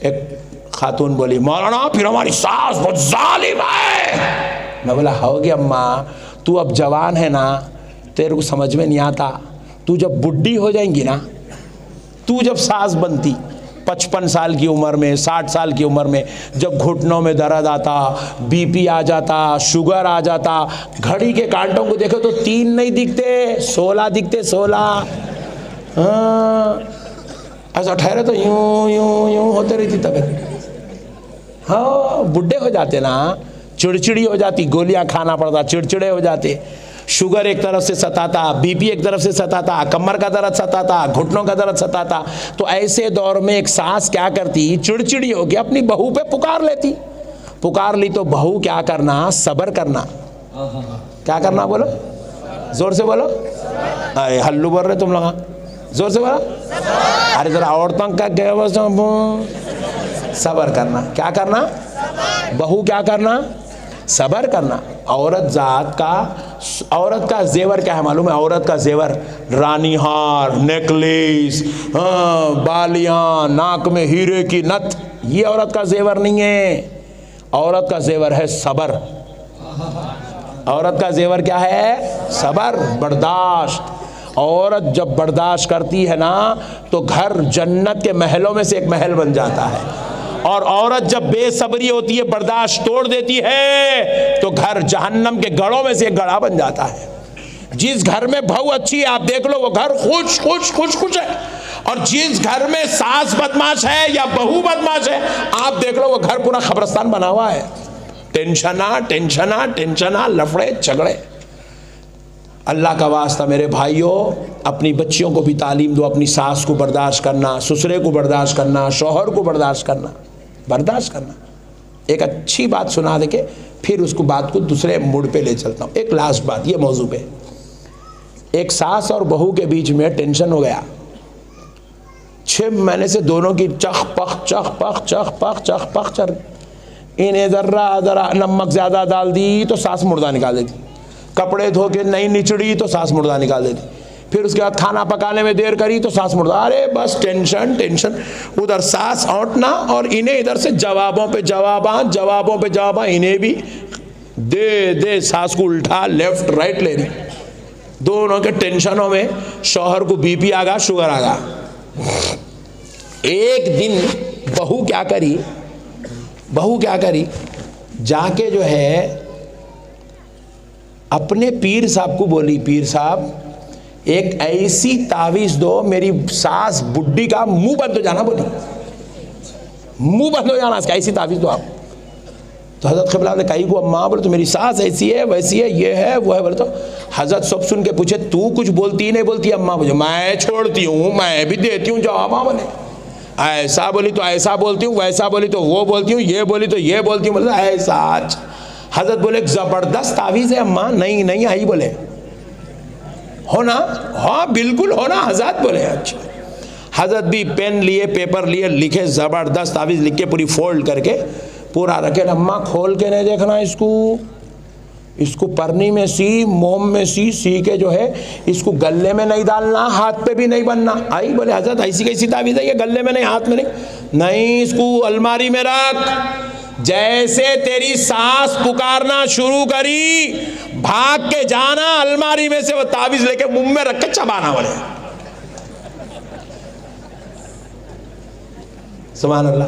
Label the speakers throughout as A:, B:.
A: एक खातून बोली, मौलाना फिर हमारी सास बहुत जालिम है। मैं बोला, होगी अम्मा, तू अब जवान है ना, तेरे को समझ में नहीं आता। तू जब बुढ़ी हो जाएंगी ना, तू जब सास बनती 55 साल की उम्र में, 60 साल की उम्र में, जब घुटनों में दर्द आता, बीपी आ जाता, शुगर आ जाता, घड़ी के कांटों को देखो तो 3 नहीं दिखते, 16 दिखते, 16। हाँ, ऐसा ठहरे तो यूं यूं यूं होते रहती तबीयत। हाँ, बुढ़े हो जाते ना, चिड़चिड़ी हो जाती, गोलियां खाना पड़ता, चिड़चिड़े हो जाते। शुगर एक तरफ से सताता, बीपी एक तरफ से सताता, कमर का दर्द सताता, घुटनों का दर्द सताता। तो ऐसे दौर में एक सास क्या करती, चिड़चिड़ी होकर अपनी बहू पे पुकार लेती। पुकार ली तो बहू क्या करना, सब्र करना। क्या करना बोलो, जोर से बोलो। अरे हल्लू बोल रहे तुम लोग, जोर से बोलो। अरे जरा औरतों का सब्र करना। क्या करना, बहू क्या करना, सब्र करना। औरत का जेवर क्या है मालूम है? औरत का जेवर रानी हार, नेकलेस, बालियां, नाक में हीरे की नथ, ये औरत का जेवर नहीं है। औरत का जेवर है सब्र। औरत का जेवर क्या है? सब्र, बर्दाश्त। औरत जब बर्दाश्त करती है ना तो घर जन्नत के महलों में से एक महल बन जाता है। और औरत जब बेसब्री होती है, बर्दाश्त तोड़ देती है, तो घर जहन्नम के गढ़ों में से एक गढ़ा बन जाता है। जिस घर में बहू अच्छी है, आप देख लो, वो घर खुश खुश खुश खुश है। और जिस घर में सास बदमाश है या बहू बदमाश है, आप देख लो, वो घर पूरा खबरस्तान बना हुआ है। टेंशना टेंशना टेंशना, लफड़े झगड़े। अल्लाह का वास्ता मेरे भाइयों, अपनी बच्चियों को भी तालीम दो, अपनी सास को बर्दाश्त करना, ससुरे को बर्दाश्त करना, शौहर को बर्दाश्त करना, बर्दाश्त करना। एक अच्छी बात सुना दे के फिर उसको बात को दूसरे मूड पे ले चलता हूँ। एक लास्ट बात ये मौजू पे, एक सास और बहू के बीच में टेंशन हो गया। 6 महीने से दोनों की चख पख चख पख चख पख चख पख चल। इन्हें ज़रा नमक ज़्यादा डाल दी तो सास मुर्दा निकाल देती, कपड़े धो के नहीं निचड़ी तो सास मुर्दा निकाल देती, फिर उसके बाद खाना पकाने में देर करी तो सास मुर्दा। अरे बस टेंशन टेंशन, उधर सास औंटना और इन्हें इधर से जवाबों पे जवाबां, जवाबों पे जवाबां, इन्हें भी दे दे, सास को उल्टा लेफ्ट राइट ले रही। दोनों के टेंशनों में शौहर को बीपी आ गया, शुगर आ गया। एक दिन बहू क्या करी, जाके जो है अपने पीर साहब को बोली, पीर साहब एक ऐसी तावीज़ दो, मेरी सास बुढ़ी का मुंह बंद हो जाना। बोली मुंह बंद हो जाना इसका, ऐसी तावीज़ दो आप। तो हज़रत क़िबला ने कही को, अम्मा बोले तो मेरी सास ऐसी है वैसी है, ये है वो है। बोले तो हज़रत सब सुन के पूछे, तू कुछ बोलती नहीं बोलती? अम्मा मुझे, मैं छोड़ती हूँ, मैं भी देती हूँ जवाब। बोले ऐसा बोली तो ऐसा बोलती हूँ, वैसा बोली तो वो बोलती हूँ, ये बोली तो ये बोलती हूँ। बोले ऐसा। हजरत बोले ज़बरदस्त तावीज़ है अम्मा। नहीं नहीं आई। बोले हो ना? हाँ बिल्कुल हो ना हजरत। बोले अच्छा। हजरत भी पेन लिए पेपर लिए, लिखे ज़बरदस्त तावीज़ लिख के पूरी फोल्ड करके पूरा रखे। अम्मा खोल के नहीं देखना इसको परनी में सी, मोम में सी के जो है इसको गले में नहीं डालना, हाथ पे भी नहीं बनना। आई। बोले हजरत ऐसी कैसी तावीज़ है ये, गले में नहीं, हाथ में नहीं, इसको अलमारी में रख। जैसे तेरी सास पुकारना शुरू करी, भाग के जाना, अलमारी में से वो तावीज़ लेके मुंह में रख के चबाना। बोले सुभान अल्लाह।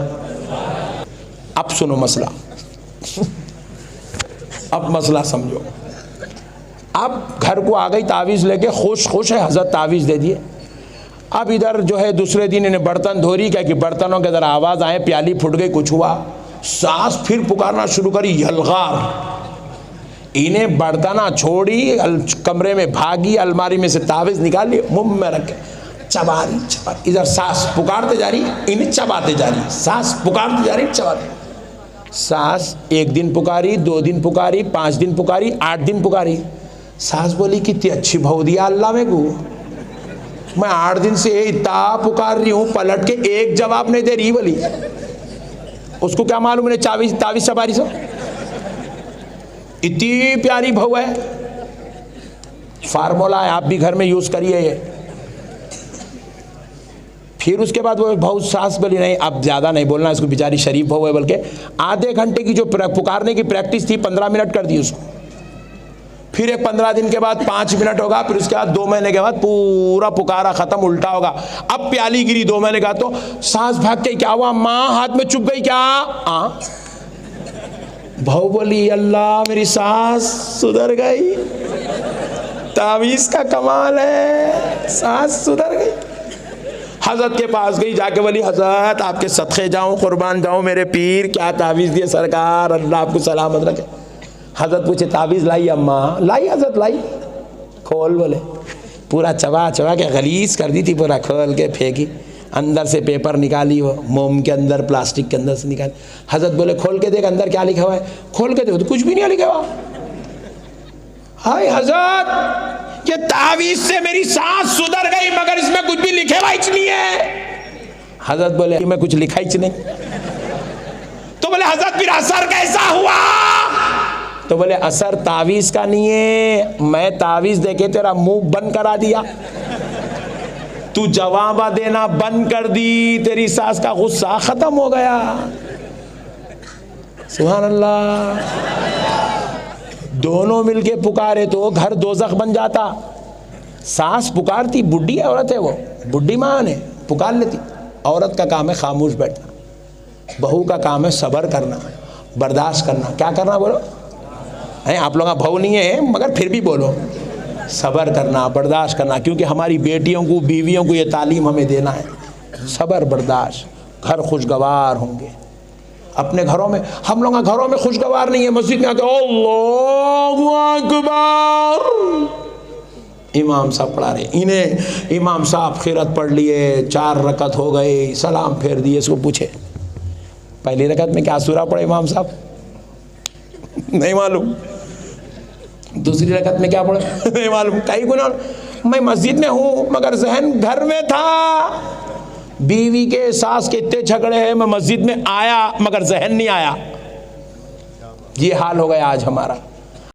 A: अब सुनो मसला, अब मसला समझो। अब घर को आ गई तावीज़ लेके, खुश खुश है, हजरत तावीज़ दे दिए। अब इधर जो है दूसरे दिन इन्हें बर्तन धो रही, क्या कि बर्तनों के ज़रा आवाज़ आए, प्याली फूट गई, कुछ हुआ। सास फिर पुकारना शुरू करी, यलगार। इन्हें बर्तना छोड़ी, कमरे में भागी, अलमारी में से तावीज़ निकाली, मुंह में रखे चबा रही। इधर सास पुकारते जा रही, इन्हें चबाते जा रही, सास पुकारते जा रही, चबाते। सास 1 दिन पुकारी, 2 दिन पुकारी, 5 दिन पुकारी, 8 दिन पुकारी। सास बोली कितनी अच्छी बहू दिया अल्लाह में को, मैं 8 दिन से इतना पुकार रही हूँ, पलट के एक जवाब नहीं दे रही। बोली उसको क्या मालूम है तावीज़ चबारी से, इतनी प्यारी बहू है। फार्मूला है, आप भी घर में यूज करिए ये। फिर उसके बाद वो बहू सास बोली नहीं अब ज़्यादा नहीं बोलना इसको, बेचारी शरीफ बहू है, बल्कि आधे घंटे की जो पुकारने की प्रैक्टिस थी 15 मिनट कर दी उसको। फिर एक 15 दिन के बाद 5 मिनट होगा, फिर उसके बाद 2 महीने के बाद पूरा पुकारा खत्म, उल्टा होगा। अब प्याली गिरी 2 महीने का, तो सास भाग के क्या हुआ, माँ हाथ में चुप गई क्या? बहू बोली अल्लाह मेरी सास सुधर गई, तावीज़ का कमाल है, सास सुधर गई। हजरत के पास गई, जाके बोली हजरत आपके सदक़े जाऊं, कुर्बान जाऊं मेरे पीर, क्या तावीज़ दिए सरकार, अल्लाह आपको सलामत रखे। हजरत पूछे तावीज़ लाई अम्मा? लाई हजरत लाई। खोल, बोले पूरा चबा चबा के गलीज कर दी थी, पूरा खोल के फेंकी, अंदर से पेपर निकाली, वो मोम के अंदर प्लास्टिक के अंदर से निकाली। हजरत बोले खोल के देख अंदर क्या लिखा हुआ है। खोल के देखो तो कुछ भी नहीं लिखा हुआ। हाय हजरत ये तावीज़ से मेरी सांस सुधर गई, मगर इसमें कुछ भी लिखे हुआ ही नहीं है। हजरत बोले मैं कुछ लिखा ही नहीं। तो बोले हजरत फिर असर कैसा हुआ? तो बोले असर तावीज़ का नहीं है, मैं तावीज़ देके तेरा मुंह बंद करा दिया, तू जवाब देना बंद कर दी, तेरी सास का गुस्सा खत्म हो गया। सुभान अल्लाह। दोनों मिलके पुकारे तो घर दोज़ख बन जाता। सास पुकारती, बुढ़ी औरत है वो, बुढ़ी माँ ने पुकार लेती। औरत का काम है खामोश बैठना, बहू का काम है सब्र करना, बर्दाश्त करना। क्या करना बोलो? है आप लोग बहू नहीं है मगर फिर भी बोलो, सब्र करना, बर्दाश्त करना, क्योंकि हमारी बेटियों को, बीवियों को ये तालीम हमें देना है, सब्र बर्दाश्त। घर खुशगवार होंगे अपने घरों में। हम लोग घरों में खुशगवार नहीं है, मस्जिद में आके अल्लाहु अकबर, इमाम साहब पढ़ा रहे, इन्हें इमाम साहब खिरत पढ़ लिए, 4 रकत हो गए, सलाम फेर दिए। इसको पूछे पहली रकत में क्या सूरा पढ़े इमाम साहब? नहीं मालूम। दूसरी रकत में क्या पढ़े? नहीं मालूम। कई गुना मैं मस्जिद में हूँ मगर जहन घर में था, बीवी के सास के इतने झगड़े हैं, मैं मस्जिद में आया मगर जहन नहीं आया। ये हाल हो गया आज हमारा।